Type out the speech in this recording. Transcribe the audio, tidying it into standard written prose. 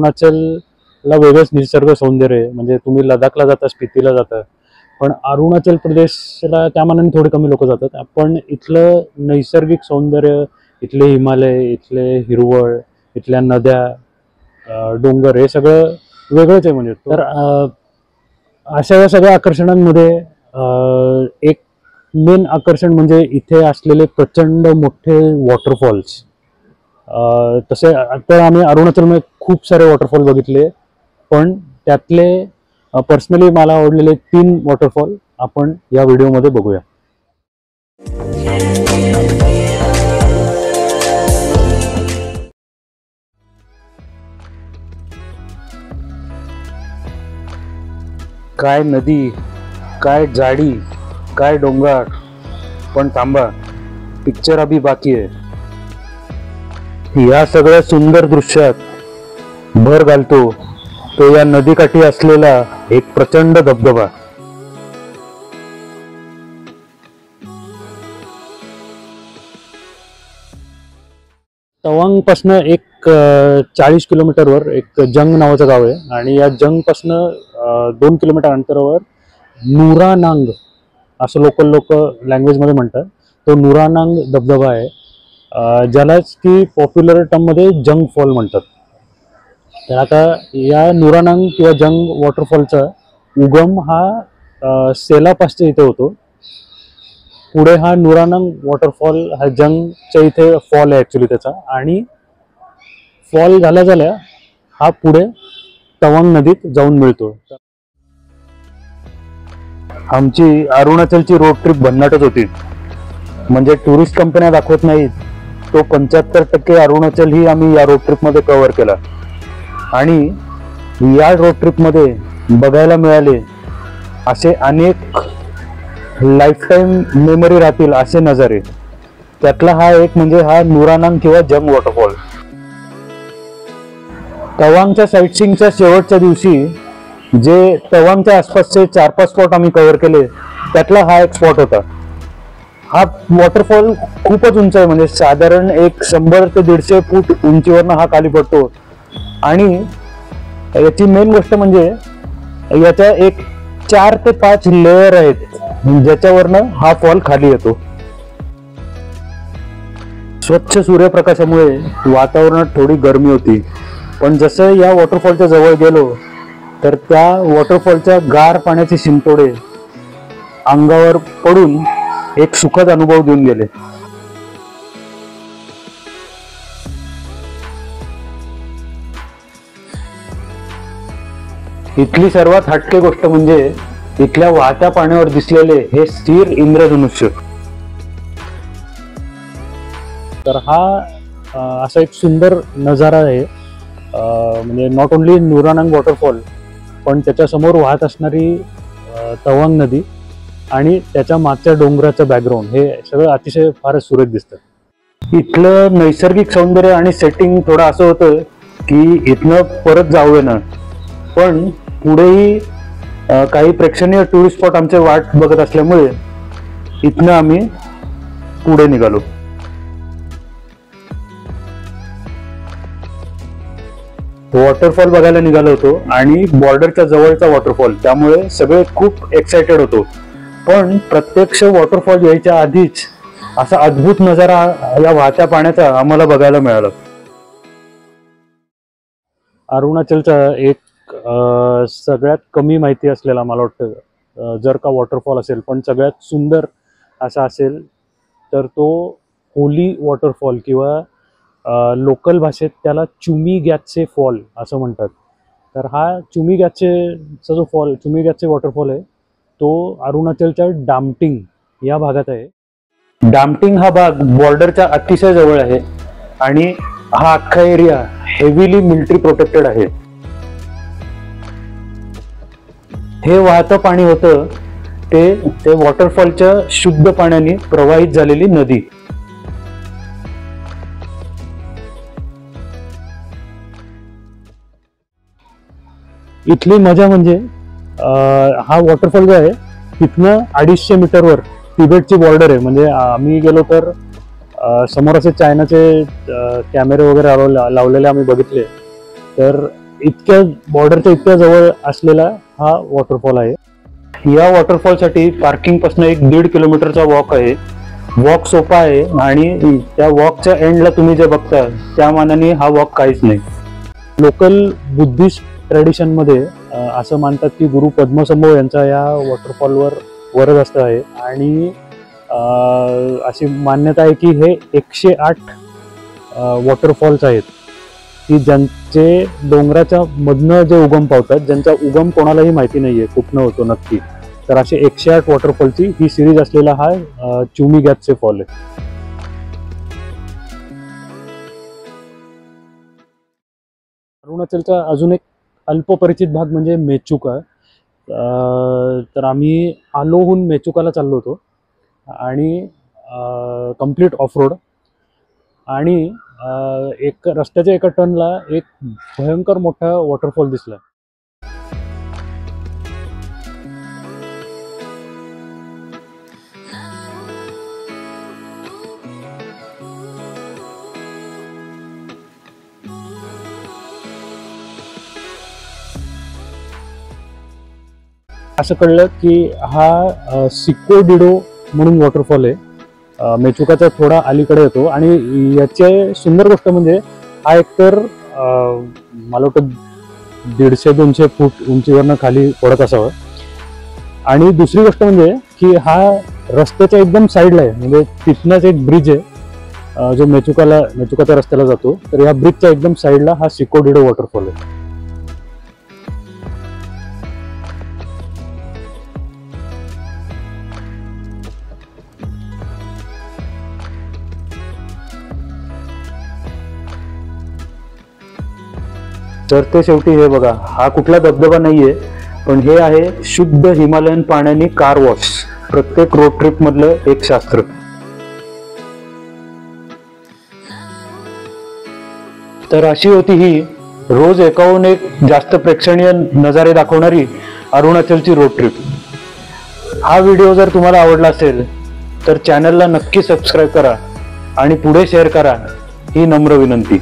अरुणाचलला वेगळंच निसर्ग सौंदर्य आहे. म्हणजे तुम्ही लडाखला जाता, स्पितीला जाता, पण अरुणाचल प्रदेशला त्या मानाने थोडे कमी लोक जातात. पण इथलं नैसर्गिक सौंदर्य, इथले हिमालय, इथले हिरवळ, इथल्या नद्या, डोंगर, हे सगळं वेगळंच आहे. म्हणजे तर अशा या सगळ्या आकर्षणांमध्ये एक मेन आकर्षण म्हणजे इथे असलेले प्रचंड मोठे वॉटरफॉल्स. तसे तर आम्ही अरुणाचलमध्ये खूप सारे वॉटरफॉल बघितले, पण त्यातले पर्सनली मला आवडलेले 3 वॉटरफॉल आपण या व्हिडिओमध्ये बघूया. काय नदी, काय झाडी, काय डोंगर. पण थांबा, पिक्चर अभी बाकी आहे. या सगळ्या सुंदर दृश्यात भर घालतो तो या नदीकाठी असलेला एक प्रचंड धबधबा. तवांग पासन एक 40 किलोमीटरवर एक जंग नावाचं गाव आहे, आणि या जंग पासन 2 किलोमीटर अंतरावर नुरानांग असं लोक लँग्वेज मध्ये म्हणतात. तो नुरानांग धबधबा आहे, ज्यालाच की पॉप्युलर टर्म मध्ये जंग फॉल म्हणतात. तर आता या नुरानांग किंवा जंग वॉटरफॉलचा उगम हा सेलापासच्या इथे होतो. पुढे हा नुरानांग वॉटरफॉल हा जंगच्या इथे फॉल आहे ऍक्च्युली त्याचा, आणि फॉल झाल्या हा पुढे तवांग नदीत जाऊन मिळतो. आमची अरुणाचलची रोड ट्रिप भन्नाटच होती. म्हणजे टुरिस्ट कंपन्या दाखवत नाहीत तो 75% अरुणाचल ही आम्ही या रोड ट्रिप मध्ये कव्हर केला. आणि या रोड ट्रिप मध्ये बघायला मिळाले असे अनेक लाईफ टाईम मेमरी राहतील असे नजारे. त्यातला हा एक म्हणजे हा नुरानांग किंवा जंग वॉटरफॉल. तवांगच्या साईटसीइंगच्या शेवटच्या दिवशी जे तवांगच्या आसपासचे 4-5 स्पॉट आम्ही कव्हर केले, त्यातला हा एक स्पॉट होता. हा वॉटरफॉल खूपच उंच आहे, म्हणजे साधारण एक 100 ते 150 फूट उंचीवरनं हा खाली पडतो. आणि याची मेन गोष्ट म्हणजे याच्या एक 4 ते 5 लेअर आहेत ज्याच्यावरनं हा फॉल खाली येतो. स्वच्छ सूर्यप्रकाशामुळे वातावरणात थोडी गरमी होती, पण जसं या वॉटरफॉलच्या जवळ गेलो तर त्या वॉटरफॉलच्या गार पाण्याचे शिंतोडे अंगावर पडून एक सुखद अनुभव देऊन गेले. इथली सर्वात हटके गोष्ट म्हणजे इथल्या वाहत्या पाण्यावर दिसलेले हे स्थिर इंद्रधनुष्य. तर हा असा एक सुंदर नजारा आहे. म्हणजे नॉट ओनली नुरानांग वॉटरफॉल, पण त्याच्या समोर वाहत असणारी तवांग नदी आणि त्याच्या मागच्या डोंगराचं बॅकग्राऊंड, हे सगळं अतिशय फारच सुरेख दिसतं. इथलं नैसर्गिक सौंदर्य आणि सेटिंग थोडं असं होतं की इथनं परत जाऊ ना, पण पुढेही काही प्रेक्षणीय टुरिस्ट स्पॉट आमचे वाट बघत असल्यामुळे इथनं आम्ही पुढे निघालो. वॉटरफॉल बघायला निघालो होतो आणि बॉर्डरच्या जवळचा वॉटरफॉल, त्यामुळे सगळे खूप एक्साइटेड होतो. पण प्रत्यक्ष वॉटरफॉल यायच्या आधीच असा अद्भुत नजारा या वाहत्या पाण्याचा आम्हाला बघायला मिळाला. अरुणाचलचा एक सगळ्यात कमी माहिती असलेला मला वाटतं जर का वॉटरफॉल असेल, पण सगळ्यात सुंदर असा असेल तर तो होली वॉटरफॉल, किंवा लोकल भाषेत त्याला चुमी गॅत्से फॉल असं म्हणतात. तर हा चुमी गॅत्सेचा जो फॉल, चुमी गॅत्से वॉटरफॉल आहे, तो अरुणाचलच्या डामटिंग या भागात आहे. डामटिंग हा भाग बॉर्डरच्या अतिशय जवळ आहे आणि हा अख्खा एरिया हेवीली मिलिटरी प्रोटेक्टेड आहे. हे वाहतं पाणी होतं ते वॉटरफॉलच्या शुद्ध पाण्याने प्रवाहित झालेली नदी. इथली मजा म्हणजे हा वॉटरफॉल जो आहे तिथनं 250 मीटरवर तिबेटची बॉर्डर आहे. म्हणजे आम्ही गेलो तर समोर असे चायनाचे कॅमेरे वगैरे लावलेले आम्ही बघितले. तर इतक्या बॉर्डरच्या इतक्या जवळ असलेला हा वॉटरफॉल आहे. या वॉटरफॉलसाठी पार्किंग पासून 1-1.5 किलोमीटरचा वॉक आहे. वॉक सोपा आहे आणि त्या वॉकच्या एंडला तुम्ही जे बघता त्या मानाने हा वॉक काहीच नाही. लोकल बुद्धिस्ट ट्रेडिशनमध्ये असं मानतात की गुरु पद्मसंभव यांचा या वॉटरफॉलवर वरदहस्त आहे आणि अशी मान्यता आहे की हे 108 वॉटरफॉल्स आहेत की ज्यांचे डोंगराच्या मधनं जे उगम पावतात, ज्यांचा उगम कोणालाही माहिती नाहीये कुठनं होतो नक्की. तर असे 108 वॉटरफॉलची ही सिरीज असलेला हा चुमी गॅपचे फॉल आहे. अरुणाचलचा अजून एक अल्पपरिचित भाग म्हणजे मेचुका. तर आम्ही आलोहून मेचुकाला चाललो होतो आणि कंप्लीट ऑफ रोड आणि एक रस्त्याच्या एका टर्नला एक भयंकर मोठा वॉटरफॉल दिसला. असं कळलं की हा सिको डिडो म्हणून वॉटरफॉल आहे. मेचुकाचा थोडा अलीकडे येतो आणि याची सुंदर गोष्ट म्हणजे हा एकतर मला वाटतं 150-200 फूट उंचीवरनं खाली पडत असावं. आणि दुसरी गोष्ट म्हणजे की हा रस्त्याच्या एकदम साईडला आहे. म्हणजे तिथनंच एक ब्रिज आहे जो मेचुकाच्या रस्त्याला जातो. तर या ब्रिजच्या एकदम साईडला हा सिको डिडो वॉटरफॉल आहे. तर ते शेवटी हे बघा, हा कुठला धबधबा नाहीये, पण हे आहे शुद्ध हिमालयन पाण्याने कार वॉश. प्रत्येक रोड ट्रिप मधलं एक शास्त्र. तर अशी होती ही रोज एकाहून एक जास्त प्रेक्षणीय नजारे दाखवणारी अरुणाचलची रोड ट्रिप. हा व्हिडिओ जर तुम्हाला आवडला असेल तर चॅनलला नक्की सबस्क्राईब करा आणि पुढे शेअर करा ही नम्र विनंती.